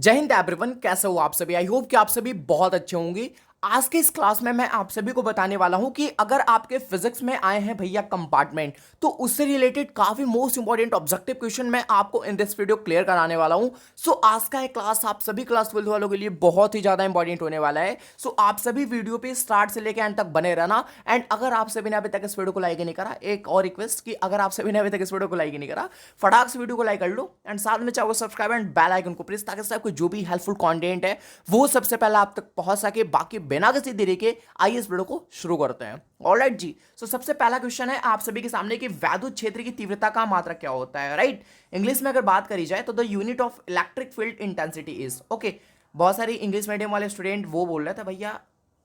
जय हिंद एवरीवन, कैसे हो आप सभी। आई होप कि आप सभी बहुत अच्छे होंगे। आज के इस क्लास में मैं आप सभी को बताने वाला हूं कि अगर आपके फिजिक्स में आए हैं भैया कंपार्टमेंट, तो उससे रिलेटेड काफी मोस्ट इंपॉर्टेंट ऑब्जेक्टिव क्वेश्चन मैं आपको इन दिस वीडियो क्लियर कराने वाला हूं। सो आज का ये क्लास आप सभी क्लास 12 वालों के लिए बहुत ही ज्यादा इंपॉर्टेंट होने वाला है। सो आप सभी वीडियो पे स्टार्ट से लेकर एंड तक बने रहना। एंड अगर आप सभी ने अभी तक इस वीडियो को लाइक ही नहीं करा, एक और रिक्वेस्ट कि अगर आप सभी ने अभी तक इस वीडियो को लाइक ही नहीं करा, फटाक से वीडियो को लाइक कर लो एंड साथ में चाहो सब्सक्राइब एंड बेल आइकन को प्रेस, ताकि आपको जो भी हेल्पफुल कंटेंट है वो सबसे पहले आप तक पहुंच सके। बाकी बिना किसी देरी के आइए इस वीडियो को शुरू करते हैं। ऑलराइट जी, सो सबसे पहला क्वेश्चन है आप सभी के सामने कि वैद्युत क्षेत्र की तीव्रता का मात्रक क्या होता है। राइट, इंग्लिश में अगर बात करी जाए तो the unit of electric field intensity is okay. बहुत सारी इंग्लिश मीडियम वाले स्टूडेंट वो बोल रहे थे भैया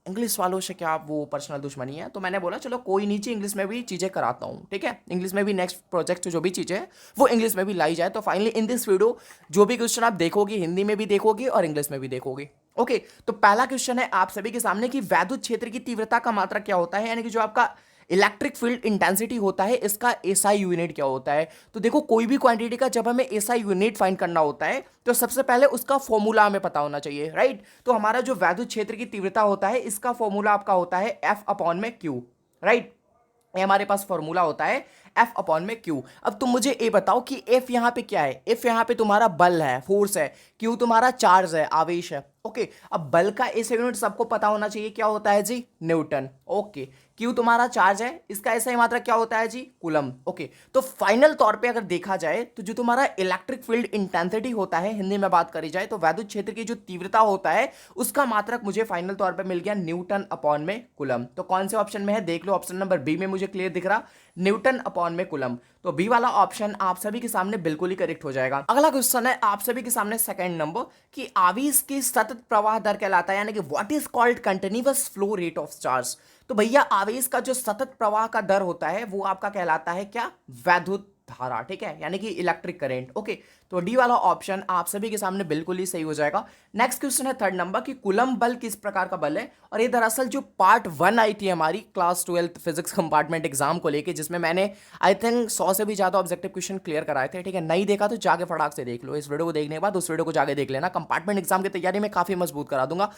इंग्लिश वालों से क्या वो पर्सनल दुश्मनी है, तो मैंने बोला चलो कोई नीचे इंग्लिश में भी चीज़ें कराता हूँ। ठीक है, इंग्लिश में भी नेक्स्ट प्रोजेक्ट जो भी चीज़ें है वो इंग्लिश में भी लाई जाए। तो फाइनली इन दिस वीडियो जो भी क्वेश्चन आप देखोगे हिंदी में भी देखोगे और इंग्लिश में भी देखोगे। ओके, तो पहला क्वेश्चन है आप सभी के सामने कि वैद्युत क्षेत्र की तीव्रता का मात्रक क्या होता है, यानी कि जो आपका इलेक्ट्रिक फील्ड इंटेंसिटी होता है इसका एसआई यूनिट क्या होता है। तो देखो कोई भी क्वांटिटी का जब हमें एसआई यूनिट फाइंड करना होता है तो सबसे पहले उसका फॉर्मूला हमें पता होना चाहिए। राइट, तो हमारा जो वैद्युत क्षेत्र की तीव्रता होता है इसका फॉर्मूला आपका होता है एफ अपॉन में क्यू। राइट, ये हमारे पास फॉर्मूला होता है एफ अपॉन में क्यू। अब तुम मुझे ये बताओ कि एफ यहाँ पे क्या है। एफ यहाँ पे तुम्हारा बल है, फोर्स है। क्यू तुम्हारा चार्ज है, आवेश है। ओके, अब बल का एसआई यूनिट सबको पता होना चाहिए, क्या होता है जी, न्यूटन। ओके, क्यू तुम्हारा चार्ज है, इसका एसआई मात्रक क्या होता है जी, कूलम। ओके, तो फाइनल तौर पे अगर देखा जाए तो जो तुम्हारा इलेक्ट्रिक फील्ड इंटेंसिटी होता है, हिंदी में बात करी जाए तो वैद्युत क्षेत्र की जो तीव्रता होता है उसका मात्रक मुझे फाइनल तौर पे मिल गया न्यूटन अपॉन में कूलम। तो कौन से ऑप्शन में है देख लो, ऑप्शन नंबर बी में मुझे क्लियर दिख रहा, न्यूटन अपॉन में कूलम। तो बी वाला ऑप्शन आप सभी के सामने बिल्कुल ही करेक्ट हो जाएगा। अगला क्वेश्चन है आप सभी के सामने सेकंड नंबर कि आवेश की सतत प्रवाह दर कहलाता है, यानी कि what is called continuous flow rate of charge. तो भैया आवेश का जो सतत प्रवाह का दर होता है वो आपका कहलाता है क्या, वैद्युत धारा। ठीक है, यानी कि इलेक्ट्रिक करंट। ओके, तो डी वाला ऑप्शन आप सभी के सामने बिल्कुल ही सही हो जाएगा। नेक्स्ट क्वेश्चन है थर्ड नंबर कि कूलम बल किस प्रकार का बल है। और ये दरअसल जो पार्ट 1 आई थी हमारी क्लास 12 फिजिक्स कंपार्टमेंट एग्जाम को लेके, जिसमें मैंने आई थिंक 100 से भी ज्यादा ऑब्जेक्टिव क्वेश्चन क्लियर कराए थे। ठीक है, नहीं देखा तो जाके फटाक से देख लो, इस वीडियो को देखने के बाद उस वीडियो को जाके देख लेना। कंपार्टमेंट एग्जाम की तैयारी में काफी मजबूत करा दूंगा,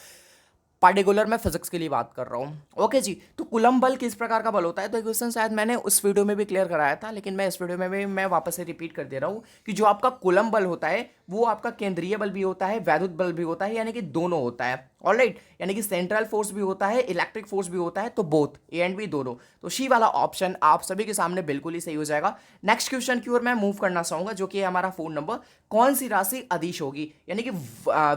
पार्टिकुलर मैं फिजिक्स के लिए बात कर रहा हूँ। ओके जी, तो कूलम बल किस प्रकार का बल होता है। तो क्वेश्चन शायद मैंने उस वीडियो में भी क्लियर कराया था, लेकिन मैं इस वीडियो में भी मैं वापस से रिपीट कर दे रहा हूँ कि जो आपका कूलम बल होता है वो आपका केंद्रीय बल भी होता है, वैद्युत बल भी होता है, यानी कि दोनों होता है। ऑलराइट, यानी कि सेंट्रल फोर्स भी होता है, इलेक्ट्रिक फोर्स भी होता है, तो बोथ ए एंड बी दोनों। तो सी वाला ऑप्शन आप सभी के सामने बिल्कुल ही सही हो जाएगा। नेक्स्ट क्वेश्चन की ओर मैं मूव करना चाहूंगा, जो कि हमारा 4 नंबर, कौन सी राशि अदिश होगी, यानी कि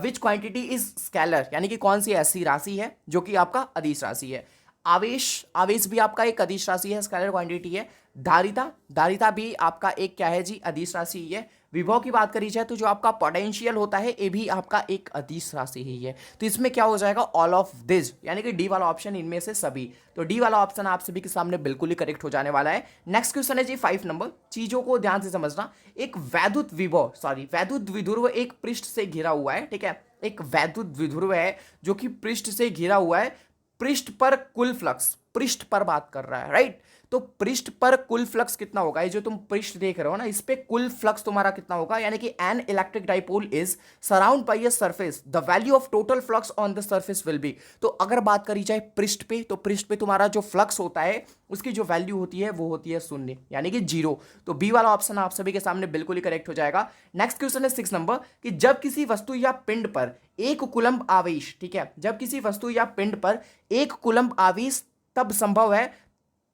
विच क्वांटिटी इज स्केलर, यानी कि कौन सी ऐसी राशि है जो कि आपका अदिश राशि है। आवेश, आवेश भी आपका एक अदिश राशि है, स्केलर क्वांटिटी है। धारिता, धारिता भी आपका एक क्या है जी, अदिश राशि ही है। विभव की बात करी जाए तो जो आपका पोटेंशियल होता है ये भी आपका एक अदिश राशि ही है। तो इसमें क्या हो जाएगा, ऑल ऑफ दिस, यानी कि डी वाला ऑप्शन इनमें से सभी। तो डी वाला ऑप्शन आप सभी के सामने बिल्कुल ही करेक्ट हो जाने वाला है। नेक्स्ट क्वेश्चन है जी 5 नंबर, चीजों को ध्यान से समझना। एक वैद्युत विभव वैद्युत विध्रुव एक पृष्ठ से घिरा हुआ है। ठीक है, एक वैद्युत विध्रुव है जो कि पृष्ठ से घिरा हुआ है। पृष्ठ पर कुल फ्लक्स, पृष्ठ पर बात कर रहा है। राइट, तो पृष्ठ पर कुल फ्लक्स कितना होगा, ये जो तुम पृष्ठ देख रहे हो ना, इस पे कुल फ्लक्स तुम्हारा कितना होगा, यानी कि an electric dipole is surround by a surface, the value of total flux on the surface will be. तो अगर बात करी जाए पृष्ठ पे, तो पृष्ठ पे तुम्हारा जो फ्लक्स होता है उसकी जो वैल्यू होती है वो होती है 0, यानी कि 0। तो बी वाला ऑप्शन आप सभी के सामने बिल्कुल ही करेक्ट हो जाएगा। नेक्स्ट क्वेश्चन है 6 नंबर कि जब किसी वस्तु या पिंड पर एक कूलम्ब आवेश, ठीक है, जब किसी वस्तु या पिंड पर एक कूलम्ब आवेश तब संभव है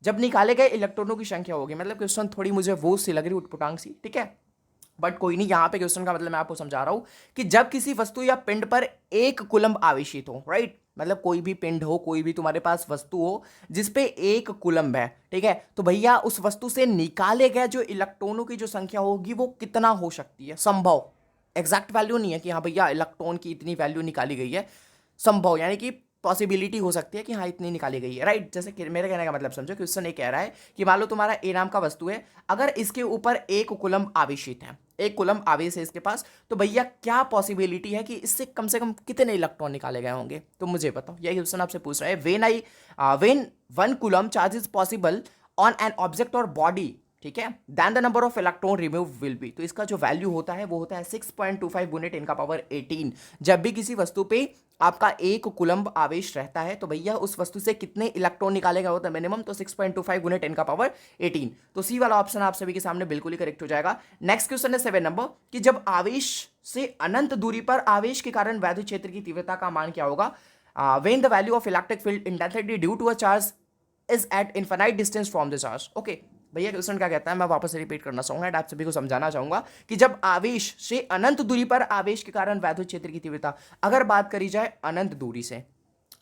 जब निकाले गए इलेक्ट्रॉनों की संख्या होगी। मतलब क्वेश्चन थोड़ी मुझे वो सी लग रही, उटपटांग सी। ठीक है, बट कोई नहीं, यहां पे क्वेश्चन का मतलब मैं आपको समझा रहा हूं कि जब किसी वस्तु या पिंड पर एक कूलम्ब आवेशित हो। राइट, मतलब कोई भी पिंड हो, कोई भी तुम्हारे पास वस्तु हो जिसपे एक कूलम्ब है। ठीक है, तो भैया उस वस्तु से निकाले गए जो इलेक्ट्रॉनों की जो संख्या होगी वो कितना हो सकती है, संभव। एग्जैक्ट वैल्यू नहीं है कि हाँ भैया इलेक्ट्रॉन की इतनी वैल्यू निकाली गई है, संभव यानी कि पॉसिबिलिटी हो सकती है कि हाँ इतनी निकाली गई है। राइट, जैसे कि मेरे कहने का मतलब समझो, क्वेश्चन ये कह रहा है कि मान लो तुम्हारा ए नाम का वस्तु है, अगर इसके ऊपर एक कूलम्ब आवेशित है, एक कूलम्ब आवेश है इसके पास, तो भैया क्या पॉसिबिलिटी है कि इससे कम से कम कितने इलेक्ट्रॉन निकाले गए होंगे, तो मुझे बताओ। यही क्वेश्चन आपसे पूछ रहा है। When 1 coulomb charge is possible on an object और बॉडी, ठीक है, then the number of electron remove will be, तो इसका जो वैल्यू होता है वो होता है 6.25 गुने 10 का पावर 18। जब भी किसी वस्तु पे आपका एक कुलम्ब आवेश रहता है तो भैया उस वस्तु से कितने इलेक्ट्रॉन निकालेगा होता है मिनिमम, तो 6.25 गुने 10 का पावर 18। तो सी वाला ऑप्शन आप सभी के सामने बिल्कुल ही करेक्ट हो जाएगा। नेक्स्ट क्वेश्चन है 7 नंबर कि जब आवेश से अनंत दूरी पर आवेश के कारण वैद्युत क्षेत्र की तीव्रता का मान क्या होगा, when the value of electric field intensity due to a charge is at infinite distance from the charge. Okay भैया क्वेश्चन क्या कहता है, मैं वापस रिपीट करना चाहूंगा एंड आप सभी को समझाना चाहूंगा कि जब आवेश से अनंत दूरी पर आवेश के कारण वैद्युत क्षेत्र की तीव्रता, अगर बात करी जाए अनंत दूरी से,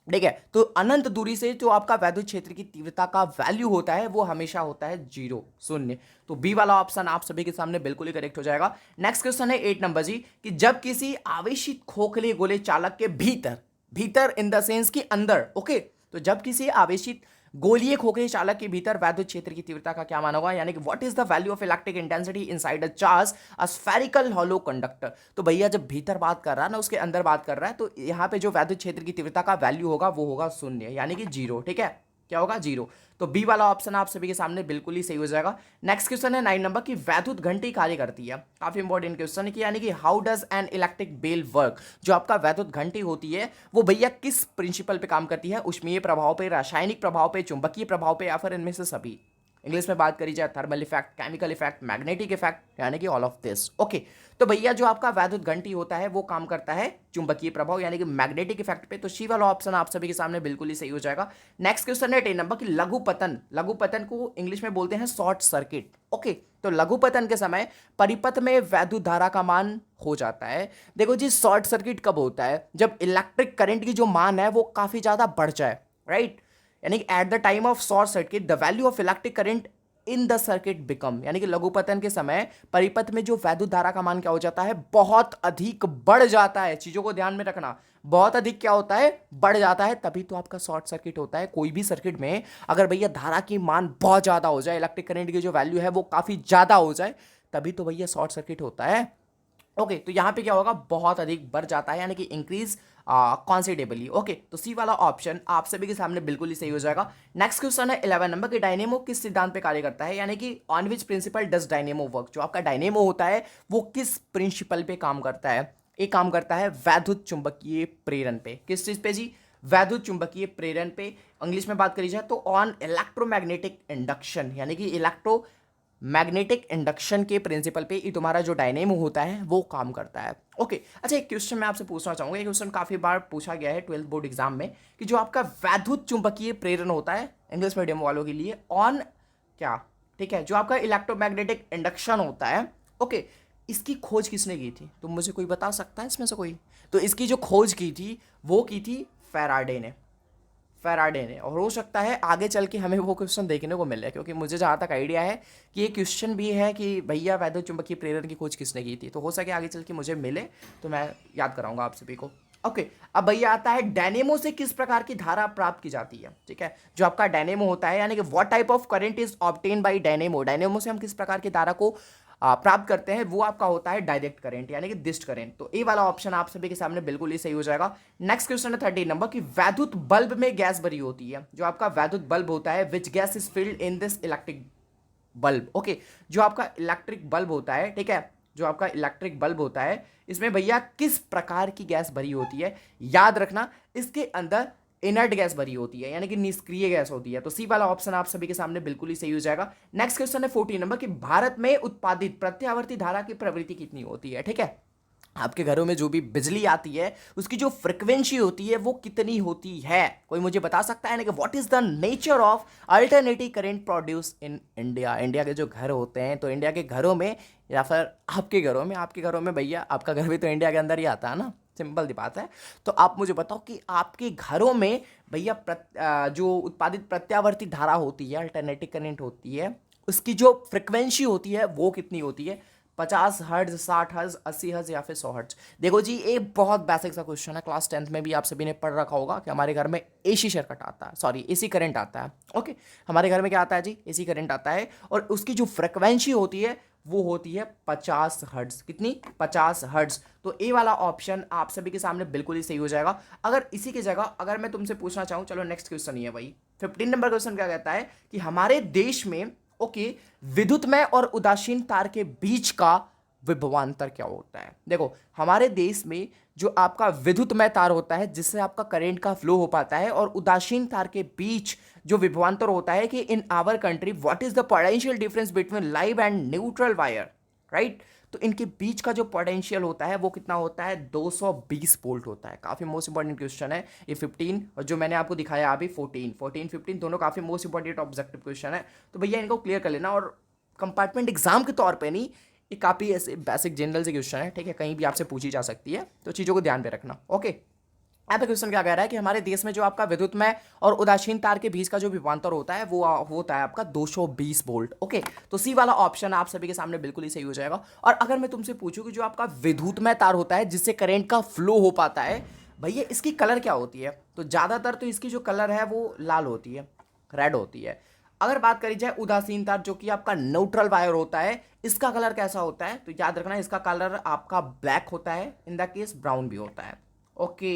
ठीक है, तो अनंत दूरी से जो आपका वैद्युत क्षेत्र की तीव्रता का वैल्यू होता है वो हमेशा होता है 0 शून्य। तो बी वाला ऑप्शन आप सभी के सामने बिल्कुल ही करेक्ट हो जाएगा। नेक्स्ट क्वेश्चन है 8 नंबर जी कि जब किसी आवेशित खोखले गोले चालक के भीतर, भीतर इन द सेंस की अंदर, ओके, तो जब किसी आवेशित गोलीय खोखले चालक के भीतर वैद्युत क्षेत्र की तीव्रता का क्या मान होगा, यानी कि what is the value of electric intensity inside a charge a spherical hollow conductor. तो भैया जब भीतर बात कर रहा है ना, उसके अंदर बात कर रहा है, तो यहाँ पे जो वैद्युत क्षेत्र की तीव्रता का वैल्यू होगा वो होगा 0 यानी कि 0। ठीक है, क्या होगा 0। तो बी वाला ऑप्शन आप सभी के सामने बिल्कुल ही सही हो जाएगा। नेक्स्ट क्वेश्चन है 9 नंबर की वैद्युत घंटी कार्य करती है, काफी इंपॉर्टेंट क्वेश्चन है कि यानी कि how does an electric bell work. जो आपका वैद्युत घंटी होती है वो भैया किस प्रिंसिपल पे काम करती है, ऊष्मीय प्रभाव पे, रासायनिक प्रभाव पे, चुंबकीय प्रभाव पे, या फिर इनमें से सभी। इंग्लिश में बात करी जाए thermal effect, chemical effect, magnetic effect, यानी कि ऑल ऑफ दिस। ओके, तो भैया जो आपका वैद्युत घंटी होता है वो काम करता है चुंबकीय प्रभाव यानी कि मैग्नेटिक इफेक्ट पे। तो सी वाला ऑप्शन आप सभी के सामने बिल्कुल ही सही हो जाएगा। नेक्स्ट क्वेश्चन है 10 नंबर की लघुपतन, लघुपतन को इंग्लिश में बोलते हैं शॉर्ट सर्किट। ओके, तो लघुपतन के समय परिपथ में वैद्युत धारा का मान हो जाता है। देखो जी, शॉर्ट सर्किट कब होता है, जब इलेक्ट्रिक करंट की जो मान है वो काफी ज्यादा बढ़ जाए, राइट, यानी कि at the time of short circuit the value of electric current in the circuit become, यानी कि लघुपतन के समय परिपथ में जो वैद्युत धारा का मान क्या हो जाता है, बहुत अधिक बढ़ जाता है। चीजों को ध्यान में रखना, बहुत अधिक क्या होता है, बढ़ जाता है, तभी तो आपका शॉर्ट सर्किट होता है। कोई भी सर्किट में अगर भैया धारा की मान बहुत ज्यादा हो जाए, इलेक्ट्रिक करंट की जो वैल्यू है वो काफी ज्यादा हो जाए, तभी तो भैया शॉर्ट सर्किट होता है। ओके, तो यहां पे क्या होगा, बहुत अधिक बढ़ जाता है, यानी कि इंक्रीज कॉन्सिडेबली। ओके, तो सी वाला ऑप्शन आप सभी के सामने बिल्कुल ही सही हो जाएगा। नेक्स्ट क्वेश्चन है 11 नंबर की डायनेमो किस सिद्धांत पे कार्य करता है, यानी कि on which principle does dynamo work. जो आपका डायनेमो होता है वो किस प्रिंसिपल पे काम करता है, ये काम करता है वैद्युत चुंबकीय प्रेरण पे। किस चीज पे जी, वैद्युत चुंबकीय प्रेरण पे। इंग्लिश में बात करी जाए तो ऑन इलेक्ट्रोमैग्नेटिक इंडक्शन, यानी कि इलेक्ट्रो मैग्नेटिक इंडक्शन के प्रिंसिपल पे ये तुम्हारा जो डायनेमो होता है वो काम करता है। ओके, अच्छा एक क्वेश्चन मैं आपसे पूछना चाहूंगा, ये क्वेश्चन काफी बार पूछा गया है 12th बोर्ड एग्जाम में, कि जो आपका वैद्युत चुंबकीय प्रेरण होता है इंग्लिश मीडियम वालों के लिए ऑन क्या, ठीक है, जो आपका इलेक्ट्रोमैग्नेटिक इंडक्शन होता है, ओके, इसकी खोज किसने की थी, तो मुझे कोई बता सकता है इसमें से कोई। तो इसकी जो खोज की थी वो की थी फैराडे ने, फैराडे ने। और हो सकता है आगे चल के हमें वो क्वेश्चन देखने को मिले, क्योंकि मुझे जहाँ तक आइडिया है कि ये क्वेश्चन भी है कि भैया वैद्युत चुंबकीय प्रेरण की खोज किसने की थी, तो हो सके आगे चल के मुझे मिले तो मैं याद कराऊंगा आप सभी को। ओके, अब भैया आता है डायनेमो से किस प्रकार की धारा प्राप्त की जाती है। ठीक है, जो आपका डायनेमो होता है, यानी कि what type of current is obtain bye dynamo, dynamo से हम किस प्रकार की धारा को प्राप्त करते हैं, वो आपका होता है डायरेक्ट करंट यानी कि दिष्ट करंट। तो ए वाला ऑप्शन आप सभी के सामने बिल्कुल ही सही हो जाएगा। नेक्स्ट क्वेश्चन है 13 नंबर की वैद्युत बल्ब में गैस भरी होती है। जो आपका वैद्युत बल्ब होता है, which gas is filled in this electric bulb. Okay, जो आपका इलेक्ट्रिक बल्ब होता है, ठीक है, जो आपका इलेक्ट्रिक बल्ब होता है, इसमें भैया किस प्रकार की गैस भरी होती है, याद रखना इसके अंदर इनर्ट गैस भरी होती है, यानी कि निष्क्रिय गैस होती है। तो सी वाला ऑप्शन आप सभी के सामने बिल्कुल ही सही हो जाएगा। नेक्स्ट क्वेश्चन है 14 नंबर कि भारत में उत्पादित प्रत्यावर्ती धारा की प्रवृत्ति कितनी होती है। ठीक है, आपके घरों में जो भी बिजली आती है उसकी जो फ्रिक्वेंसी होती है वो कितनी होती है, कोई मुझे बता सकता है ना, कि what is the nature of alternative current produce in India. India के जो घर होते हैं, तो इंडिया के घरों में या फिर आपके घरों में भैया आपका घर भी तो इंडिया के अंदर ही आता है ना, सिंपल सी बात है। तो आप मुझे बताओ कि आपके घरों में भैया जो उत्पादित प्रत्यावर्ती धारा होती है, अल्टरनेटिव करंट होती है, उसकी जो फ्रिक्वेंसी होती है वो कितनी होती है, 50 हर्ट्ज, 60 हर्ट्ज, 80 हर्ट्ज या फिर 100 हर्ट्ज। देखो जी, ये बहुत बेसिक सा क्वेश्चन है, क्लास 10th में भी आप सभी ने पढ़ रखा होगा कि हमारे घर में एसी सर्किट आता है, सॉरी एसी करंट आता है। ओके, हमारे घर में क्या आता है जी, एसी करंट आता है, और उसकी जो फ्रिक्वेंसी होती है वो होती है 50 हर्ट्ज। कितनी, 50 हर्ट्ज। तो ए वाला ऑप्शन आप सभी के सामने बिल्कुल ही सही हो जाएगा। अगर इसी की जगह अगर मैं तुमसे पूछना चाहूँ, चलो नेक्स्ट क्वेश्चन ही है भाई, 15 नंबर क्वेश्चन क्या कहता है कि हमारे देश में ओके, विद्युतमय और उदासीन तार के बीच का विभवांतर क्या होता है? देखो, हमारे देश में जो आपका विद्युतमय तार होता है जिससे आपका करंट का फ्लो हो पाता है, और उदासीन तार के बीच जो विभवांतर होता है कि in our country what is the potential difference between live and neutral wire, right? तो इनके बीच का जो पोटेंशियल होता है वो कितना होता है? 220 वोल्ट होता है। काफी मोस्ट इंपॉर्टेंट क्वेश्चन है ये 15, और जो मैंने आपको दिखाया अभी 14 15 दोनों काफी मोस्ट इंपॉर्टेंट ऑब्जेक्टिव क्वेश्चन है। तो भैया इनको क्लियर कर लेना, और कंपार्टमेंट एग्जाम के तौर पे नहीं, ये काफ़ी ऐसे बेसिक जनरल से क्वेश्चन है, ठीक है, कहीं भी आपसे पूछी जा सकती है, तो चीज़ों को ध्यान में रखना। ओके, यहाँ पे क्वेश्चन क्या कह रहा है कि हमारे देश में जो आपका विद्युतमय और उदासीन तार के बीच का जो विभवांतर होता है वो होता है आपका 220 वोल्ट। ओके, तो सी वाला ऑप्शन आप सभी के सामने बिल्कुल ही सही हो जाएगा। और अगर मैं तुमसे पूछूं कि जो आपका विद्युतमय तार होता है जिससे करंट का फ्लो हो पाता है, भैया इसकी कलर क्या होती है? तो ज़्यादातर तो इसकी जो कलर है वो लाल होती है, रेड होती है। अगर बात करी जाए उदासीन तार जो कि आपका न्यूट्रल वायर होता है, इसका कलर कैसा होता है? तो याद रखना इसका कलर आपका ब्लैक होता है, इन द केस ब्राउन भी होता है। ओके,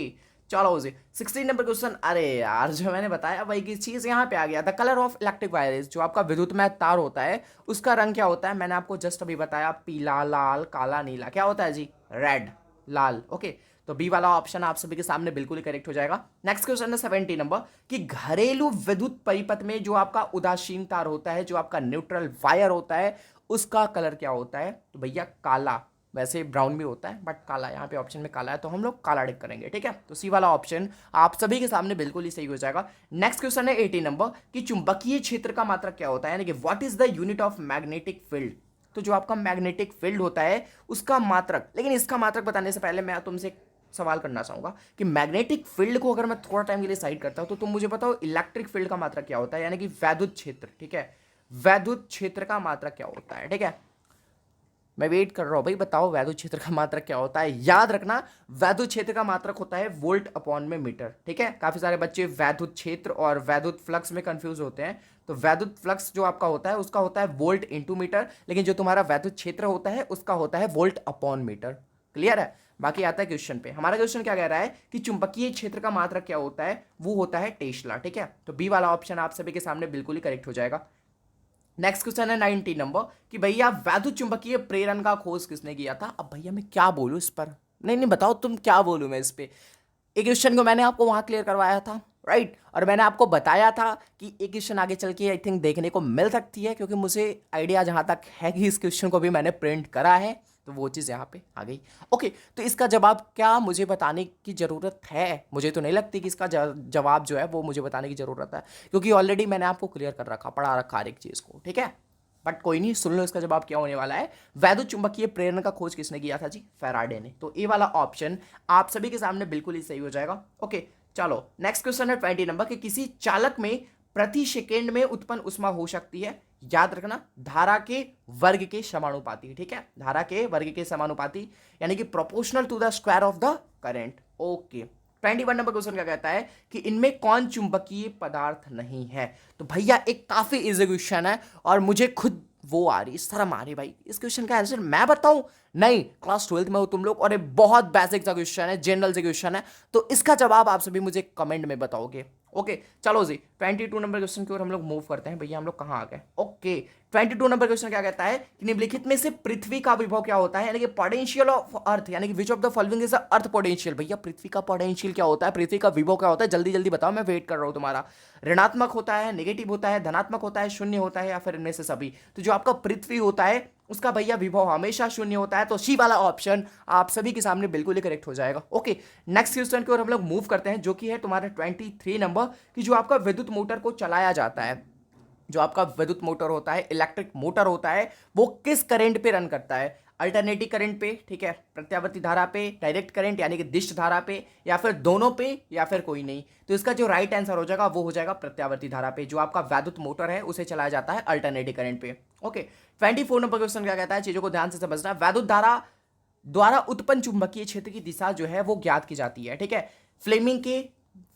चलो जी 16 नंबर क्वेश्चन। अरे यार, जो मैंने बताया वही की चीज यहाँ पे आ गया। The colour of electric wire, जो आपका विद्युतमय तार होता है उसका रंग क्या होता है? मैंने आपको जस्ट अभी बताया, पीला, लाल, काला, नीला। क्या होता है जी? रेड, लाल। ओके, तो बी वाला ऑप्शन आप सभी के सामने बिल्कुल ही करेक्ट हो जाएगा। नेक्स्ट क्वेश्चन है 70 नंबर कि घरेलू विद्युत परिपथ में जो आपका उदासीन तार होता है, जो आपका न्यूट्रल वायर होता है, उसका कलर क्या होता है? तो भैया काला। वैसे ब्राउन भी होता है बट काला, यहाँ पे ऑप्शन में काला है तो हम लोग काला टिक करेंगे, ठीक है। तो सी वाला ऑप्शन आप सभी के सामने बिल्कुल ही सही हो जाएगा। नेक्स्ट क्वेश्चन है 80 नंबर कि चुंबकीय क्षेत्र का मात्रक क्या होता है, यानी कि what is the unit of magnetic field. तो जो आपका मैग्नेटिक फील्ड होता है उसका मात्रक, लेकिन इसका मात्रक बताने से पहले मैं तुमसे सवाल करना चाहूंगा कि मैग्नेटिक फील्ड को अगर मैं थोड़ा टाइम के लिए साइड करता हूं तो तुम मुझे बताओ इलेक्ट्रिक फील्ड का मात्रक क्या होता है, यानी कि वैद्युत क्षेत्र, ठीक है, वैद्युत क्षेत्र का मात्रक क्या होता है, ठीक है। मैं वेट कर रहा हूं भाई, बताओ वैद्युत क्षेत्र का मात्रक क्या होता है। याद रखना वैद्युत क्षेत्र का मात्रक होता है वोल्ट अपॉन में मीटर, ठीक है। काफी सारे बच्चे वैद्युत क्षेत्र और वैद्युत फ्लक्स में कंफ्यूज होते हैं। तो वैद्युत फ्लक्स जो आपका होता है उसका होता है वोल्ट इंटू मीटर, लेकिन जो तुम्हारा वैद्युत क्षेत्र होता है उसका होता है वोल्ट अपॉन मीटर। क्लियर है? बाकी आता है क्वेश्चन पे। हमारा क्वेश्चन क्या कह रहा है कि चुंबकीय क्षेत्र का मात्रक क्या होता है, वो होता है टेस्ला, ठीक है। तो बी वाला ऑप्शन आप सभी के सामने बिल्कुल ही करेक्ट हो जाएगा। नेक्स्ट क्वेश्चन है 90 नंबर कि भैया वैद्युत चुंबकीय प्रेरण का खोज किसने किया था। अब भैया मैं क्या बोलूं इस पर, नहीं नहीं बताओ तुम क्या बोलूं मैं इस पे। एक क्वेश्चन को मैंने आपको वहां क्लियर करवाया था, राइट, और मैंने आपको बताया था कि एक क्वेश्चन आगे चल के आई थिंक देखने को मिल सकती है, क्योंकि मुझे आइडिया जहां तक है कि इस क्वेश्चन को भी मैंने प्रिंट करा है, तो वो चीज़ यहाँ पे आ गई। ओके, तो इसका जवाब क्या मुझे बताने की ज़रूरत है? मुझे तो नहीं लगती कि इसका जवाब जो है वो मुझे बताने की ज़रूरत है, क्योंकि ऑलरेडी मैंने आपको क्लियर कर रखा, पढ़ा रखा हर एक चीज़ को, ठीक है। बट कोई नहीं, सुन लो इसका जवाब क्या होने वाला है। वैद्युत चुंबकीय प्रेरण का खोज किसने किया था जी? फैराडे ने। तो ए वाला ऑप्शन आप सभी के सामने बिल्कुल ही सही हो जाएगा। ओके, चलो नेक्स्ट क्वेश्चन है 20 नंबर कि किसी चालक में प्रति सेकेंड में उत्पन्न ऊष्मा हो सकती है, याद रखना, धारा के वर्ग के समानुपाती, ठीक है, धारा के वर्ग के समानुपाती, यानी कि proportional to the square of the current. Okay, 21 number question क्या कहता है कि इनमें कौन चुंबकीय पदार्थ नहीं है। तो भैया एक काफी इजी क्वेश्चन है, और मुझे खुद वो आ रही, शर्म आ रही भाई, इस क्वेश्चन का आंसर मैं बताऊं? नहीं, क्लास 12th में हो तुम लोग, और ये बहुत बेसिक सा क्वेश्चन है, जनरल से क्वेश्चन है, तो इसका जवाब आप सभी मुझे कमेंट में बताओगे। ओके, चलो जी 22 नंबर क्वेश्चन की ओर हम लोग मूव करते हैं। भैया हम लोग कहाँ आ गए? ओके, 22 नंबर क्वेश्चन क्या कहता है कि निम्नलिखित में से पृथ्वी का विभव क्या होता है, यानी कि पोटेंशियल ऑफ अर्थ, यानी कि which of the following is the earth potential. भैया पृथ्वी का पोटेंशियल क्या होता है, पृथ्वी का विभव क्या होता है, जल्दी जल्दी बताओ, मैं वेट कर रहा हूं तुम्हारा। ऋणात्मक होता है, नेगेटिव होता है, धनात्मक होता है, शून्य होता है, या फिर इनमें से सभी। तो जो आपका पृथ्वी होता है उसका भैया विभव हमेशा शून्य होता है, तो सी वाला ऑप्शन आप सभी के सामने बिल्कुल ही करेक्ट हो जाएगा। ओके, नेक्स्ट क्वेश्चन की ओर हम लोग मूव करते हैं, जो कि है तुम्हारा 23 नंबर कि जो आपका विद्युत मोटर को चलाया जाता है, जो आपका विद्युत मोटर होता है, इलेक्ट्रिक मोटर होता है, वो किस करंट पे रन करता है? अल्टरनेटिव करंट पे, ठीक है, प्रत्यावर्ती धारा पे, डायरेक्ट करंट यानी कि दिष्ट धारा पे, या फिर दोनों पे, या फिर कोई नहीं। तो इसका जो राइट आंसर हो जाएगा वो हो जाएगा प्रत्यावर्ती धारा पे। जो आपका वैद्युत मोटर है उसे चलाया जाता है अल्टरनेटिव करंट पे। ओके, 24 नंबर क्वेश्चन क्या कहता है, चीजों को ध्यान से समझना। वैद्युत धारा द्वारा उत्पन्न चुंबकीय क्षेत्र की दिशा जो है वो ज्ञात की जाती है, ठीक है, फ्लेमिंग के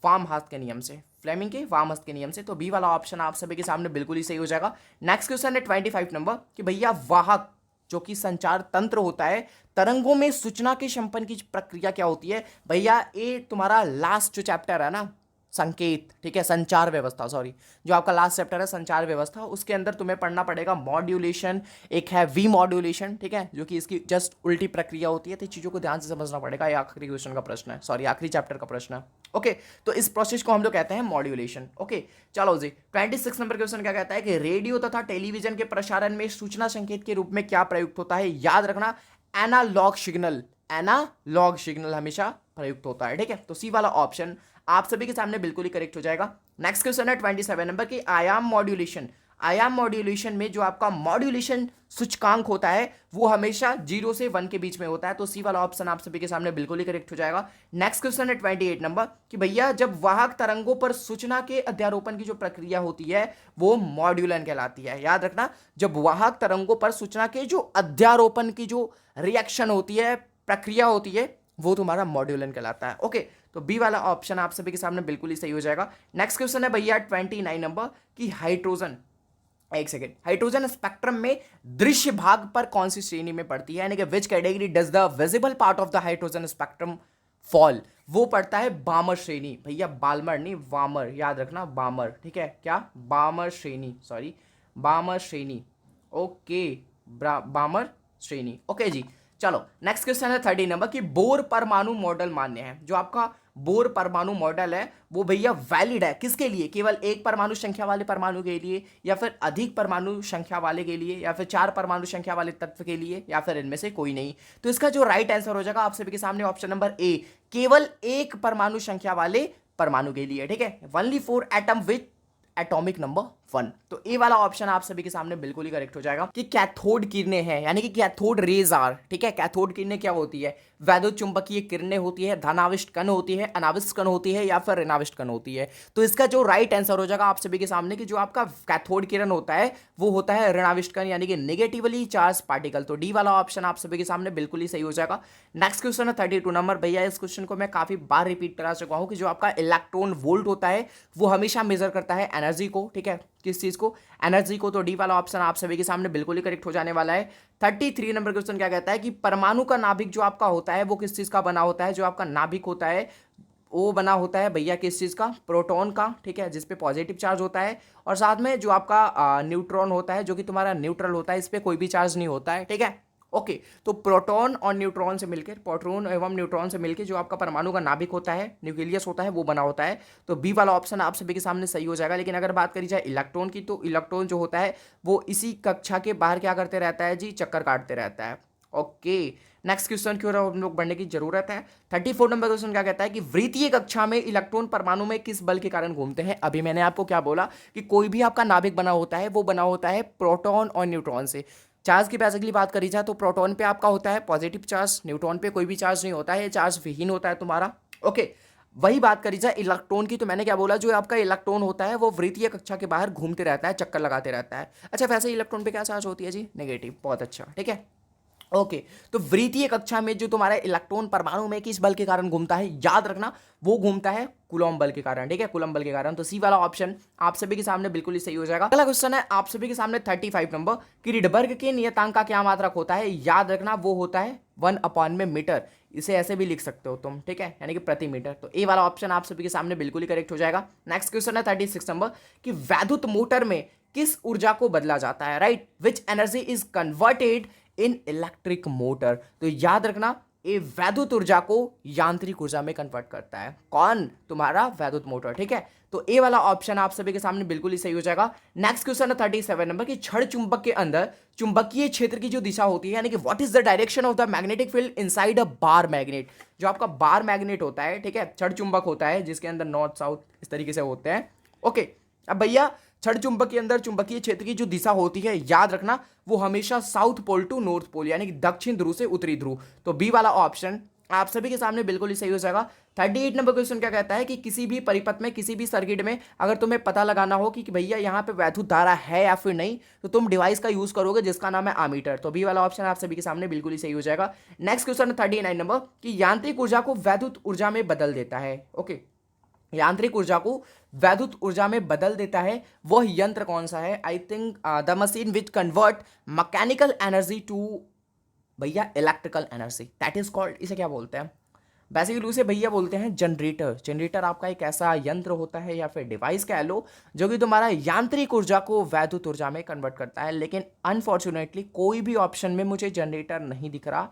वाम हाथ के नियम से, फ्लेमिंग के वाम हस्त के नियम से। तो बी वाला ऑप्शन आप सभी के सामने बिल्कुल ही सही हो जाएगा। नेक्स्ट क्वेश्चन है 25 नंबर कि भैया वाहक जो कि संचार तंत्र होता है, तरंगों में सूचना के संपन्न की प्रक्रिया क्या होती है। भैया ये तुम्हारा लास्ट जो चैप्टर है ना, संकेत, ठीक है, संचार व्यवस्था, सॉरी, जो आपका लास्ट चैप्टर है संचार व्यवस्था, उसके अंदर तुम्हें पढ़ना पड़ेगा मॉड्यूलेशन, एक है वी मॉड्यूलेशन, ठीक है, जो कि इसकी जस्ट उल्टी प्रक्रिया होती है। तो चीज़ों को ध्यान से समझना पड़ेगा। ये आखिरी क्वेश्चन का प्रश्न है, सॉरी आखिरी चैप्टर का प्रश्न है। ओके, तो इस प्रोसेस को हम लोग कहते हैं मॉड्यूलेशन। ओके, चलो जी, 26 नंबर क्वेश्चन क्या कहता है कि रेडियो तथा टेलीविजन के प्रसारण में सूचना संकेत के रूप में क्या प्रयुक्त होता है? याद रखना, एनालॉग सिग्नल, एनालॉग सिग्नल हमेशा प्रयुक्त होता है, ठीक है। तो सी वाला ऑप्शन आप सभी के सामने बिल्कुल ही करेक्ट हो जाएगा। नेक्स्ट क्वेश्चन है 27 नंबर की, आयाम मॉड्यूलेशन। आयाम मॉड्यूलेशन में जो आपका मॉड्यूलेशन सूचकांक होता है वो हमेशा 0 से 1 के बीच में होता है। तो सी वाला ऑप्शन आप सभी के सामने बिल्कुल ही करेक्ट हो जाएगा। नेक्स्ट क्वेश्चन है 28 नंबर कि भैया जब वाहक तरंगों पर सूचना के अध्यारोपण की जो प्रक्रिया होती है वो मॉड्यूलन कहलाती है। याद रखना, जब वाहक तरंगों पर सूचना के जो अध्यारोपण की जो रिएक्शन होती है, प्रक्रिया होती है, वो तुम्हारा मॉड्यूलन कहलाता है। ओके, तो बी वाला ऑप्शन आप सभी के सामने बिल्कुल ही सही हो जाएगा। नेक्स्ट क्वेश्चन है भैया 29 नंबर की हाइड्रोजन, एक सेकेंड, हाइड्रोजन स्पेक्ट्रम में दृश्य भाग पर कौन सी श्रेणी में पड़ती है? यानी कि which category does the visible part of the hydrogen spectrum fall? वो पड़ता है बामर श्रेणी भैया, बाल्मर नहीं वामर, याद रखना बामर, ठीक है, क्या बामर श्रेणी, सॉरी बामर श्रेणी। ओके, बामर श्रेणी। ओके जी, चलो नेक्स्ट क्वेश्चन है 30 नंबर की बोर परमाणु मॉडल मान्य है। जो आपका बोर परमाणु मॉडल है वो भैया वैलिड है किसके लिए? केवल एक परमाणु संख्या वाले परमाणु के लिए, या फिर अधिक परमाणु संख्या वाले के लिए, या फिर 4 परमाणु संख्या वाले तत्व के लिए, या फिर इनमें से कोई नहीं। तो इसका जो राइट आंसर हो जाएगा आप सभी के सामने ऑप्शन नंबर ए, केवल एक परमाणु संख्या वाले परमाणु के लिए, ठीक है, only for atom with atomic number 1। तो ए वाला ऑप्शन आप सभी के सामने बिल्कुल ही करेक्ट हो जाएगा कि कैथोड किरणें हैं, यानी कि कैथोड रेज आर, ठीक है। कैथोड किरणें क्या होती है? वैद्युत चुंबकीय किरणें होती है, धनाविष्ट कण होती है, अनाविष्ट कण होती है, या फिर ऋणाविष्ट कण होती है। तो इसका जो राइट आंसर हो जाएगा आप सभी के सामने कि जो आपका कैथोड किरण होता है वो होता है ऋणाविष्ट कण, यानी कि नेगेटिवली चार्ज पार्टिकल। तो डी वाला ऑप्शन आप सभी के सामने बिल्कुल ही सही हो जाएगा। नेक्स्ट क्वेश्चन है 32 नंबर भैया, इस क्वेश्चन को मैं काफी बार रिपीट करा चुका हूं कि जो आपका इलेक्ट्रॉन वोल्ट होता है वो हमेशा मेजर करता है एनर्जी को, ठीक है, किस चीज को? एनर्जी को। तो डी वाला ऑप्शन आप सभी के सामने बिल्कुल ही करेक्ट हो जाने वाला है। 33 नंबर क्वेश्चन क्या कहता है कि परमाणु का नाभिक जो आपका होता है वो किस चीज का बना होता है? जो आपका नाभिक होता है वो बना होता है भैया किस चीज का? प्रोटॉन का, ठीक है, जिसपे पॉजिटिव चार्ज होता है, और साथ में जो आपका न्यूट्रॉन होता है जो कि तुम्हारा न्यूट्रल होता है, इस पे कोई भी चार्ज नहीं होता है, ठीक है। ओके, तो प्रोटॉन और न्यूट्रॉन से मिलकर, प्रोटॉन एवं न्यूट्रॉन से मिलकर जो आपका परमाणु का नाभिक होता है, न्यूक्लियस होता है, वो बना होता है। तो बी वाला ऑप्शन आप सभी के सामने सही हो जाएगा। लेकिन अगर बात करी जाए इलेक्ट्रॉन की, तो इलेक्ट्रॉन जो होता है वो इसी कक्षा के बाहर क्या करते रहता है जी? चक्कर काटते रहता है। ओके, नेक्स्ट क्वेश्चन की ओर हम लोग बढ़ने की जरूरत है। 34 नंबर क्वेश्चन क्या कहता है कि वृत्तीय कक्षा में इलेक्ट्रॉन परमाणु में किस बल के कारण घूमते हैं? अभी मैंने आपको क्या बोला कि कोई भी आपका नाभिक बना होता है वो बना होता है प्रोटॉन और न्यूट्रॉन से। चार्ज की बेसिकली बात करी जाए तो प्रोटॉन पे आपका होता है पॉजिटिव चार्ज, न्यूट्रॉन पे कोई भी चार्ज नहीं होता है, चार्ज विहीन होता है तुम्हारा। ओके, वही बात करी जाए इलेक्ट्रॉन की, तो मैंने क्या बोला, जो आपका इलेक्ट्रॉन होता है वो वृत्तीय कक्षा के बाहर घूमते रहता है, चक्कर लगाते रहता है। अच्छा, वैसे इलेक्ट्रॉन पे क्या चार्ज होती है जी? नेगेटिव। बहुत अच्छा, ठीक है। ओके, तो वृत्तीय कक्षा में जो तुम्हारा इलेक्ट्रॉन परमाणु में किस बल के कारण घूमता है? याद रखना, वो घूमता है कूलॉम बल के कारण, ठीक है, कूलॉम बल के कारण। तो सी वाला ऑप्शन आप सभी के सामने बिल्कुल ही सही हो जाएगा। अगला क्वेश्चन है आप सभी के सामने 35 नंबर कि रिडबर्ग के नियतांक का क्या मात्रक होता है? याद रखना, वो होता है 1 में मीटर। इसे ऐसे भी लिख सकते हो तुम, ठीक है, यानी कि प्रति मीटर। तो ए वाला ऑप्शन आप सभी के सामने बिल्कुल ही करेक्ट हो जाएगा। नेक्स्ट क्वेश्चन है 36 नंबर कि वैद्युत मोटर में किस ऊर्जा को बदला जाता है? Right, which energy is converted in electric motor? तो याद रखना, ये वैद्युत ऊर्जा को यांत्रिक ऊर्जा में कन्वर्ट करता है। कौन? तुम्हारा वैद्युत मोटर, ठीक है। तो ए वाला ऑप्शन आप सभी के सामने बिल्कुल ही सही हो जाएगा। नेक्स्ट क्वेश्चन है 37 नंबर की छड़ चुंबक के अंदर चुंबकीय क्षेत्र की जो दिशा होती है, यानी कि what is the direction of the magnetic field inside a bar magnet? जो आपका बार मैग्नेट होता है, ठीक है, छड़ चुंबक होता है जिसके अंदर नॉर्थ साउथ इस तरीके से होते हैं। ओके, अब भैया छड़ चुंबक के अंदर चुंबकीय क्षेत्र की जो दिशा होती है, याद रखना, वो हमेशा south pole to north pole, यानी कि दक्षिण ध्रुव से उत्तरी ध्रुव। तो बी वाला ऑप्शन आप सभी के सामने बिल्कुल ही सही हो जाएगा। 38 नंबर क्वेश्चन क्या कहता है कि किसी भी परिपथ में, किसी भी सर्किट में अगर तुम्हें पता लगाना हो कि भैया यहाँ पे वैद्युत धारा है या फिर नहीं, तो तुम डिवाइस का यूज करोगे जिसका नाम है आमीटर। तो बी वाला ऑप्शन आप सभी के सामने बिल्कुल ही सही हो जाएगा। नेक्स्ट क्वेश्चन है 39 नंबर कि यांत्रिक ऊर्जा को वैद्युत ऊर्जा में बदल देता है। ओके, यांत्रिक ऊर्जा को वैद्युत ऊर्जा में बदल देता है, वह यंत्र कौन सा है? I think the machine which convert mechanical energy to भैया electrical energy, that is called, इसे क्या बोलते हैं? बेसिकली उसे भैया बोलते हैं जनरेटर। जनरेटर आपका एक ऐसा यंत्र होता है या फिर डिवाइस कह लो जो कि तुम्हारा यांत्रिक ऊर्जा को वैद्युत ऊर्जा में कन्वर्ट करता है, लेकिन अनफॉर्चुनेटली कोई भी ऑप्शन में मुझे जनरेटर नहीं दिख रहा,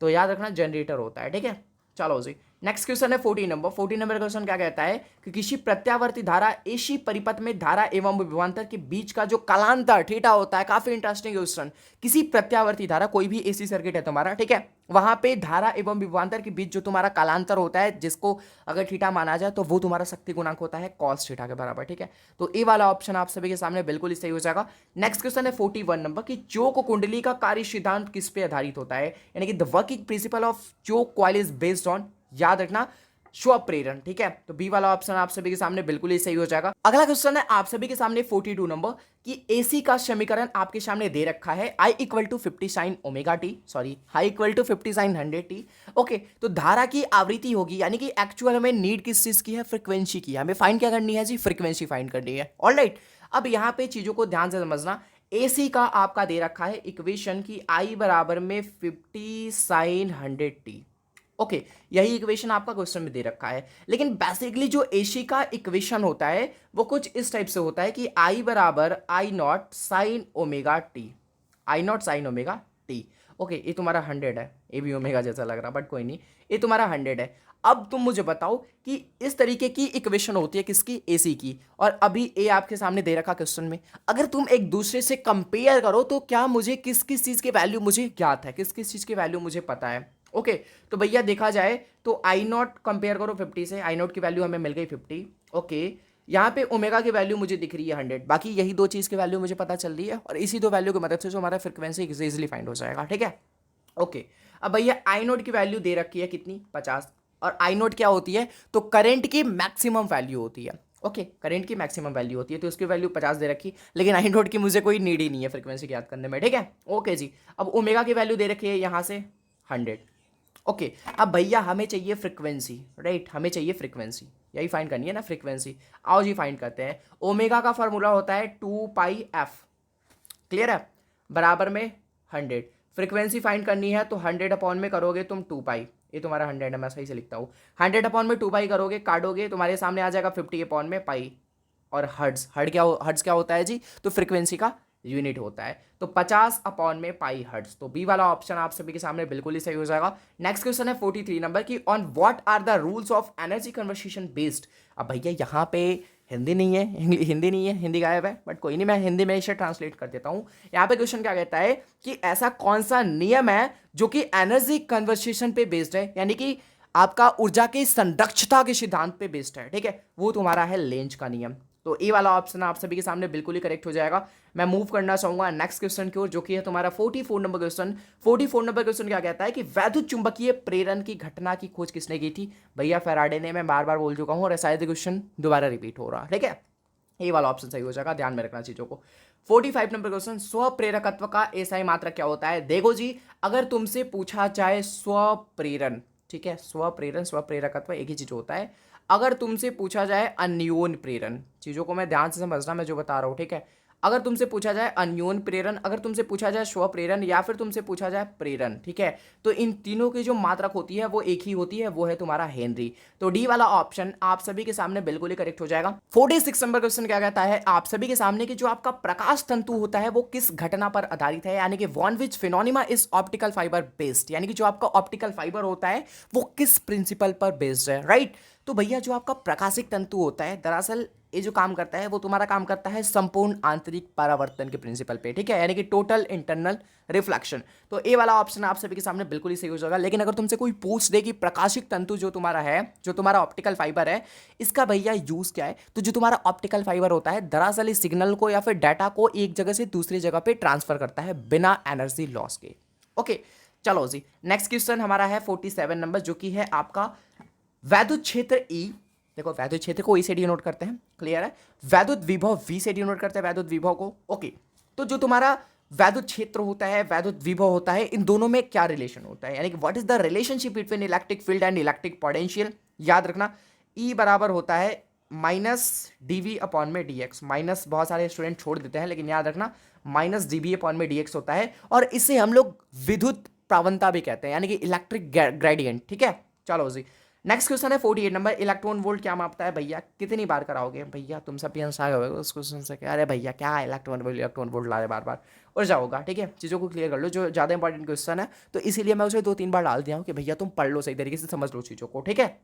तो याद रखना जनरेटर होता है, ठीक है। चलो जी, नेक्स्ट क्वेश्चन है 14 नंबर। 14 नंबर क्वेश्चन क्या कहता है कि किसी प्रत्यावर्ती धारा एसी परिपथ में धारा एवं विभवांतर के बीच का जो कालांतर थीटा होता है, काफी इंटरेस्टिंग क्वेश्चन। किसी प्रत्यावर्ती धारा, कोई भी एसी सर्किट है तुम्हारा, ठीक है, वहां पे धारा एवं विभवांतर के बीच जो तुम्हारा कालांतर होता है, जिसको अगर थीटा माना जाए तो वो तुम्हारा शक्ति गुणांक होता है कॉस थीटा के बराबर, ठीक है। तो ए वाला ऑप्शन आप सभी के सामने बिल्कुल ही सही हो जाएगा। नेक्स्ट क्वेश्चन है 41 नंबर कि चोक कुंडली का कार्य सिद्धांत किस पे आधारित होता है, यानी कि the working principle of choke coil is based on, याद रखना, स्वप्रेरण, ठीक है। तो बी वाला ऑप्शन आप सभी के सामने बिल्कुल ही सही हो जाएगा। अगला क्वेश्चन है आप सभी के सामने 42 नंबर कि एसी का समीकरण आपके सामने दे रखा है I equal to 50 sine omega t, sorry I equal to 50 sine 100 t. Okay, तो धारा की आवृत्ति होगी, यानी कि एक्चुअल हमें नीड किस चीज की है, फ्रीक्वेंसी की, हमें फाइंड क्या करनी है जी, फ्रीक्वेंसी फाइंड करनी है। ऑलराइट, अब यहाँ पे चीजों को ध्यान से समझना। एसी का आपका दे रखा है इक्वेशन की I बराबर में 50 साइन 100 टी। ओके, यही इक्वेशन आपका क्वेश्चन में दे रखा है, लेकिन बेसिकली जो एसी का इक्वेशन होता है वो कुछ इस टाइप से होता है कि आई बराबर I naught sine omega t, I naught sine omega t. Okay, ये तुम्हारा 100 है, ये भी ओमेगा जैसा लग रहा बट कोई नहीं, ये तुम्हारा 100 है। अब तुम मुझे बताओ कि इस तरीके की इक्वेशन होती है किसकी, एसी की, और अभी ए आपके सामने दे रखा क्वेश्चन में, अगर तुम एक दूसरे से कंपेयर करो तो क्या मुझे किस किस चीज़ की वैल्यू मुझे ज्ञात है, किस किस चीज़ की वैल्यू मुझे पता है। ओके, तो भैया देखा जाए तो आई नॉट कंपेयर करो 50 से, आई नॉट की वैल्यू हमें मिल गई 50। ओके, यहाँ पे ओमेगा की वैल्यू मुझे दिख रही है 100, बाकी यही दो चीज़ की वैल्यू मुझे पता चल रही है, और इसी दो वैल्यू की मदद से जो हमारा फ्रिक्वेंसी इजीली फाइंड हो जाएगा, ठीक है। ओके, अब भैया आई नोट की वैल्यू दे रखी है कितनी, 50, और आई नोट क्या होती है, तो करंट की मैक्सिमम वैल्यू होती है। ओके, करंट की मैक्सिमम वैल्यू होती है, तो उसकी वैल्यू 50 दे रखी, लेकिन आई नोट की मुझे कोई नीड ही नहीं है फ्रिक्वेंसी याद करने में, ठीक है। ओके जी, अब ओमेगा की वैल्यू दे रखी है यहाँ से 100। ओके, अब भैया हमें चाहिए फ्रिक्वेंसी, राइट, हमें चाहिए फ्रिक्वेंसी, यही फाइंड करनी है ना फ्रिक्वेंसी। आओ जी फाइंड करते हैं। ओमेगा का फॉर्मूला होता है 2πf, क्लियर है, बराबर में 100। फ्रिक्वेंसी फाइंड करनी है तो 100 अपॉन में करोगे तुम 2π, ये तुम्हारा 100 है, मैं सही से लिखता हूँ, 100 अपॉन में 2π करोगे, काटोगे, तुम्हारे सामने आ जाएगा 50 अपॉन में पाई, और हर्ट्ज, हर्ट्ज क्या होता है जी, तो फ्रिक्वेंसी का यूनिट होता है, तो 50 अपॉन में पाई हर्ट्ज। तो बी वाला ऑप्शन आप सभी के सामने बिल्कुल ही सही हो जाएगा। नेक्स्ट क्वेश्चन है 43 नंबर की on what are the rules of energy conversation based. अब भैया यहाँ पे हिंदी नहीं है, हिंदी नहीं है, हिंदी गायब है, बट कोई नहीं, मैं हिंदी में इसे ट्रांसलेट कर देता हूँ। यहाँ पे क्वेश्चन क्या कहता है कि ऐसा कौन सा नियम है जो कि एनर्जी कन्वर्सेशन पे बेस्ड है, यानी कि आपका ऊर्जा की संरक्षता के सिद्धांत पे बेस्ड है, ठीक है, वो तुम्हारा है लेंज का नियम। तो ए वाला ऑप्शन आप सभी के सामने बिल्कुल ही करेक्ट हो जाएगा। मैं मूव करना चाहूंगा नेक्स्ट क्वेश्चन की ओर, जो कि है तुम्हारा 44 नंबर क्वेश्चन। 44 नंबर क्वेश्चन क्या कहता है कि वैद्युत चुंबकीय प्रेरण की घटना की खोज किसने की थी। भैया फैराडे ने, मैं बार बार बोल चुका हूँ और शायद क्वेश्चन दोबारा रिपीट हो रहा, ठीक है। ये वाला ऑप्शन सही हो जाएगा, ध्यान में रखना चीजों को। 45 नंबर क्वेश्चन, स्वप्रेरकत्व का एसआई मात्रक क्या होता है। देखो जी, अगर तुमसे पूछा जाए स्वप्रेरण, ठीक है, स्वप्रेरण स्वप्रेरकत्व एक ही चीज होता है। अगर तुमसे पूछा जाए अन्योन प्रेरण, चीजों को मैं ध्यान से समझना, मैं जो बता रहा हूँ, ठीक है। अगर तुमसे पूछा जाए अन्योन प्रेरण, अगर तुमसे पूछा जाए स्वप्रेरण, या फिर तुमसे पूछा जाए प्रेरण, ठीक है, तो इन तीनों की जो मात्रक होती है वो एक ही होती है, वो है तुम्हारा हेनरी। तो डी वाला ऑप्शन आप सभी के सामने बिल्कुल ही करेक्ट हो जाएगा। 46 नंबर क्वेश्चन क्या कहता है आप सभी के सामने कि जो आपका प्रकाश तंतु होता है वो किस घटना पर आधारित है, यानी कि on which phenomena is optical fibre based, यानी कि जो आपका ऑप्टिकल फाइबर होता है वो किस प्रिंसिपल पर बेस्ड है, राइट। तो भैया जो आपका प्रकाशिक तंतु होता है, दरअसल ये जो काम करता है वो तुम्हारा काम करता है संपूर्ण आंतरिक परावर्तन के प्रिंसिपल पे, ठीक है, यानी कि टोटल इंटरनल रिफ्लेक्शन। तो ए वाला ऑप्शन आप सभी के सामने बिल्कुल ही सही हो जाएगा। लेकिन अगर तुमसे कोई पूछ दे कि प्रकाशिक तंतु जो तुम्हारा है, जो तुम्हारा ऑप्टिकल फाइबर है, इसका भैया यूज क्या है, तो जो तुम्हारा ऑप्टिकल फाइबर होता है दरअसल इस सिग्नल को या फिर डाटा को एक जगह से दूसरी जगह पे ट्रांसफर करता है बिना एनर्जी लॉस के। ओके, चलो जी, नेक्स्ट क्वेश्चन हमारा है 47 नंबर, जो कि है आपका वैद्युत क्षेत्र ई। देखो, वैद्युत क्षेत्र को ई से डिनोट करते हैं, क्लियर है। वैद्युत विभव वी से डिनोट करते हैं वैद्युत विभव को। ओके, तो जो तुम्हारा वैद्युत क्षेत्र होता है, वैद्युत विभव होता है, इन दोनों में क्या रिलेशन होता है, यानी कि what is the relationship between electric field and electric potential. याद रखना, ई बराबर होता है माइनस डीवी अपॉन में डीएक्स। माइनस बहुत सारे स्टूडेंट छोड़ देते हैं, लेकिन याद रखना माइनस डीवी अपॉन में डीएक्स होता है, और इसे हम लोग विद्युत प्रवणता भी कहते हैं, यानी कि इलेक्ट्रिक ग्रेडियंट, ठीक है। चलो जी, नेक्स्ट क्वेश्चन है 48 नंबर, इलेक्ट्रॉन वोल्ट क्या मापता है भैया, कितनी बार कराओगे भैया, तुम सब भी आंसर होगा उस क्वेश्चन से क्या, अरे भैया क्या इलेक्ट्रॉन वोल्ट ला रहे बार बार, और जाओगा। ठीक है, चीज़ों को क्लियर कर लो, जो ज़्यादा इंपॉर्टेंट क्वेश्चन है तो इसीलिए मैं उसे 2-3 बार डाल दिया हूँ कि भैया तुम पढ़ लो, सही तरीके से समझ लो चीज़ों को। ठीक है,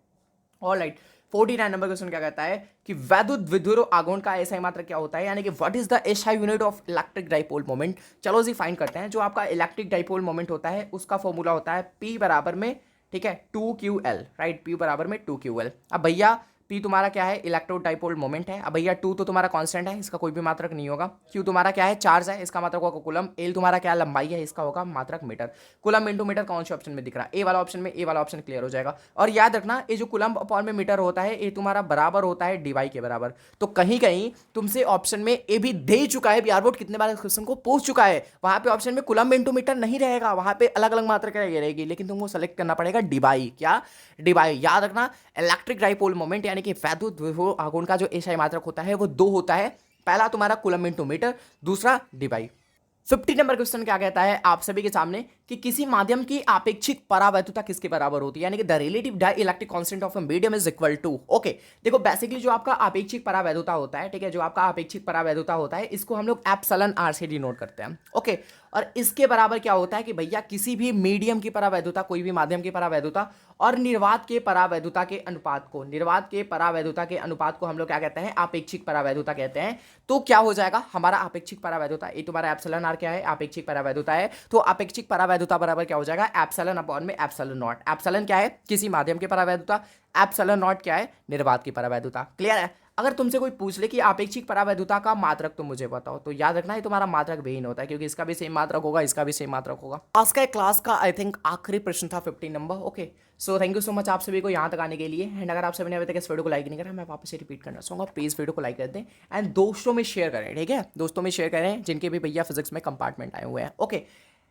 ऑल राइट। 49 नंबर क्वेश्चन क्या कहता है कि वैद्युत विद्युत आघूर्ण का एसआई मात्रक क्या होता है, यानी कि what is the SI unit of electric dipole moment. चलो जी फाइंड करते हैं। जो आपका इलेक्ट्रिक डाइपोल मोमेंट होता है उसका फॉर्मूला होता है P बराबर में, ठीक है, 2QL, राइट, P बराबर में 2QL। अब भैया P तुम्हारा क्या है, इलेक्ट्रो डाइपोल मोमेंट है। अब भैया 2 तो तुम्हारा कांस्टेंट है, इसका कोई भी मात्रक नहीं होगा। Q तुम्हारा क्या है, चार्ज है, इसका मात्रक होगा कूलम। L तुम्हारा क्या लंबाई है, इसका होगा मात्रक मीटर। कूलम इंटू मीटर कौन से ऑप्शन में दिख रहा है, ए वाला ऑप्शन में, ए वाला ऑप्शन क्लियर हो जाएगा। और याद रखना ये जो कूलम अपॉन में मीटर होता है ये तुम्हारा बराबर होता है dy के बराबर। तो कहीं कहीं तुमसे ऑप्शन में ए भी दे चुका है, बिहार बोर्ड कितने बार इस क्वेश्चन को पूछ चुका है, वहां पे ऑप्शन में कूलम इंटू मीटर नहीं रहेगा, वहां पे अलग अलग मात्रक रहेगी, लेकिन तुमको सेलेक्ट करना पड़ेगा dy। क्या, dy। याद रखना इलेक्ट्रिक डाइपोल मोमेंट यानी कि वैद्युत विभव आघूर्ण का जो एसआई मात्रक होता है वो 2 होता है। पहला तुम्हारा कूलम इंटू मीटर, दूसरा dy। 50 नंबर क्वेश्चन क्या कहता है आप सभी के सामने कि किसी माध्यम की आपेक्षिक परावैद्युता किसके बराबर होती है, यानी कि the relative dielectric constant of a medium is equal to. Okay, देखो बेसिकली जो आपका आपेक्षिक परावैद्युता होता है, ठीक है, जो आपका आपेक्षिक परावैद्युता होता है इसको हम लोग एप्सिलॉन आर से डिनोट करते हैं। ओके, और इसके बराबर क्या होता है कि भैया किसी भी मीडियम की परावैद्युता, कोई भी माध्यम की परावैद्युता और निर्वात के परावैद्युता के अनुपात को, निर्वात के परावैद्युता के अनुपात को हम लोग क्या कहते हैं, आपेक्षिक परावैद्युता कहते हैं। तो क्या हो जाएगा हमारा आपेक्षिक परावैद्युता, ये तुम्हारा एप्सिलॉन आर क्या है, आपेक्षिक परावैद्युता है। तो आपेक्षिक परावैद्युता बराबर क्या हो जाएगा, एप्सिलॉन अपॉन में एप्सिलॉन नॉट। एप्सिलॉन क्या है, किसी माध्यम की परावैद्युता, एप्सिलॉन नॉट क्या है, निर्वात की परावैद्युता। क्लियर है। अगर तुमसे कोई पूछ ले कि आपेक्षिक परावैद्युता का मात्रक तो मुझे बताओ, तो याद रखना है तुम्हारा मात्रक भिन्न होता है, क्योंकि इसका भी सेम मात्रक होगा, इसका भी सेम मात्रक होगा। आज का क्लास का आई थिंक आखिरी प्रश्न था 15 number. Okay, so thank you so much आप सभी को यहाँ तक आने के लिए। एंड अगर आप सभी ने अभी तक इस वीडियो को लाइक नहीं करा, मैं वापस से रिपीट करना चाहूँगा, प्लीज़ वीडियो को लाइक कर दें एंड दोस्तों में शेयर करें। ठीक है, दोस्तों में शेयर करें जिनके भी भैया फिजिक्स में कंपार्टमेंट आए हुए हैं। ओके,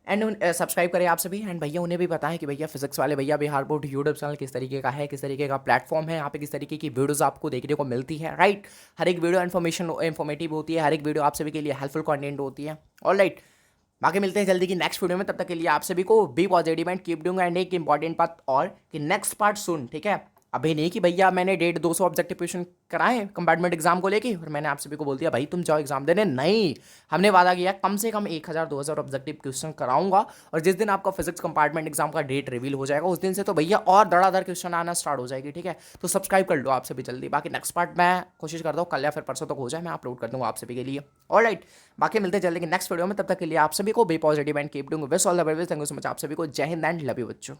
एंड सब्सक्राइब करें आप सभी, एंड भैया उन्हें भी बताएं कि भैया फिजिक्स वाले भैया बिहार बोर्ड यूट्यूब चैनल किस तरीके का है, किस तरीके का प्लेटफॉर्म है, यहाँ पे किस तरीके की वीडियोस आपको देखने को मिलती है। राइट, हर एक वीडियो इन्फॉर्मेटिव होती है, हर एक वीडियो आप सभी के लिए हेल्पफुल कंटेंट होती है। ऑल राइट, बाकी मिलते हैं जल्दी की नेक्स्ट वीडियो में, तब तक के लिए आप सभी को be positive and keep doing. And एक इंपॉर्टेंट बात और कि नेक्स्ट पार्ट सुन, ठीक है, अभी नहीं कि भैया मैंने 150-200 ऑब्जेक्टिव क्वेश्चन कराए कंपार्टमेंट एग्जाम को लेके और मैंने आप सभी को बोल दिया भाई तुम जाओ एग्जाम देने, नहीं, हमने वादा किया कम से कम 1000-2000 ऑब्जेक्टिव क्वेश्चन कराऊंगा। और जिस दिन आपका फिजिक्स कंपार्टमेंट एग्जाम का डेट रिवील हो जाएगा उस दिन से तो भैया और धड़ाधड़ क्वेश्चन आना स्टार्ट हो जाएगी। ठीक है, तो सब्सक्राइब कर लो आप सभी जल्दी। बाकी नेक्स्ट पार्ट मैं कोशिश करता हूँ कल या फिर परसों तक हो जाए, मैं अपलोड कर दूंगा आप सभी के लिए। ऑल राइट, बाकी मिलते हैं जल्दी की नेक्स्ट वीडियो में, तब तक के लिए आप सभी को be positive and keep doing. Wish all the best, thank you so much आप सभी को। जय हिंद एंड लव यू बच्चों।